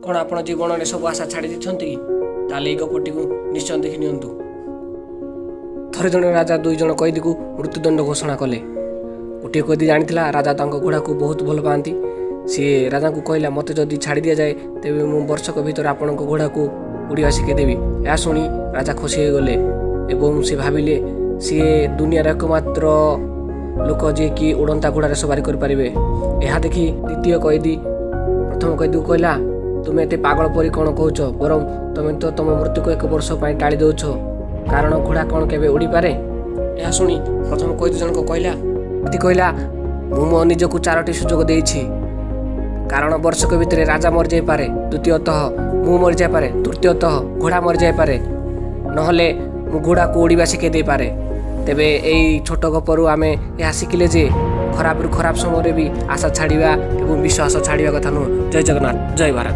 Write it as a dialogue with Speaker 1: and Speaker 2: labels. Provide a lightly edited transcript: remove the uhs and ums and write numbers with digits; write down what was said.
Speaker 1: କ'ଣ ଆପଣ ଜୀବନରେ ସବୁ ଆଶା ଛାଡ଼ି ଦେଇଛନ୍ତି କି? ତାହେଲେ ଏଇ ଗପଟିକୁ ନିଶ୍ଚୟ ଦେଖି ନିଅନ୍ତୁ। ଥରେ ଜଣେ ରାଜା 2 ଜଣ କଏଦୀକୁ ମୃତ୍ୟୁଦଣ୍ଡ ଘୋଷଣା କଲେ। ଗୋଟିଏ କଏଦୀ ଜାଣିଥିଲା ରାଜା ତାଙ୍କ ଘୋଡ଼ାକୁ ବହୁତ ଭଲ ପାଆନ୍ତି। ସିଏ ରାଜାଙ୍କୁ କହିଲା, ମୋତେ ଯଦି ଛାଡ଼ି ଦିଆଯାଏ ତେବେ ମୁଁ ବର୍ଷକ ଭିତରେ ଆପଣଙ୍କ ଘୋଡ଼ାକୁ ଉଡ଼ିବା ଶିଖେଇଦେବି। ଏହା ଶୁଣି ରାଜା ଖୁସି ହୋଇଗଲେ ଏବଂ ସେ ଭାବିଲେ ସିଏ ଦୁନିଆର ଏକମାତ୍ର ଲୋକ ଯିଏକି ଉଡ଼ନ୍ତା ଘୋଡ଼ାରେ ସବାରି କରିପାରିବେ। ଏହା ଦେଖି ଦ୍ୱିତୀୟ କଏଦୀ ପ୍ରଥମ କଏଦୀକୁ କହିଲା, ତୁମେ ଏତେ ପାଗଳ ପରି କ'ଣ କହୁଛ? ବରଂ ତୁମେ ତ ତୁମ ମୃତ୍ୟୁକୁ 1 ବର୍ଷ ପାଇଁ ଟାଳି ଦେଉଛ, କାରଣ ଘୋଡ଼ା କ'ଣ କେବେ ଉଡ଼ିପାରେ? ଏହା ଶୁଣି ପ୍ରଥମ କଏଦୀ ଜଣକ କହିଲା, ମୁଁ ମୋ ନିଜକୁ 4ଟି ସୁଯୋଗ ଦେଇଛି, କାରଣ ବର୍ଷକ ଭିତରେ ରାଜା ମରିଯାଇପାରେ, ଦ୍ୱିତୀୟତଃ ମୁଁ ମରିଯାଇପାରେ, ତୃତୀୟତଃ ଘୋଡ଼ା ମରିଯାଇପାରେ, ନହେଲେ ମୁଁ ଘୋଡ଼ାକୁ ଉଡ଼ିବା ଶିଖେଇ ଦେଇପାରେ। ତେବେ ଏଇ ଛୋଟ ଗପରୁ ଆମେ ଏହା ଶିଖିଲେ ଯେ ଖରାପରୁ ଖରାପ ସମୟରେ ବି ଆଶା ଛାଡ଼ିବା ଏବଂ ବିଶ୍ୱାସ ଛାଡ଼ିବା କଥା ନୁହଁ। ଜୟ ଜଗନ୍ନାଥ, ଜୟ ଭାରତ।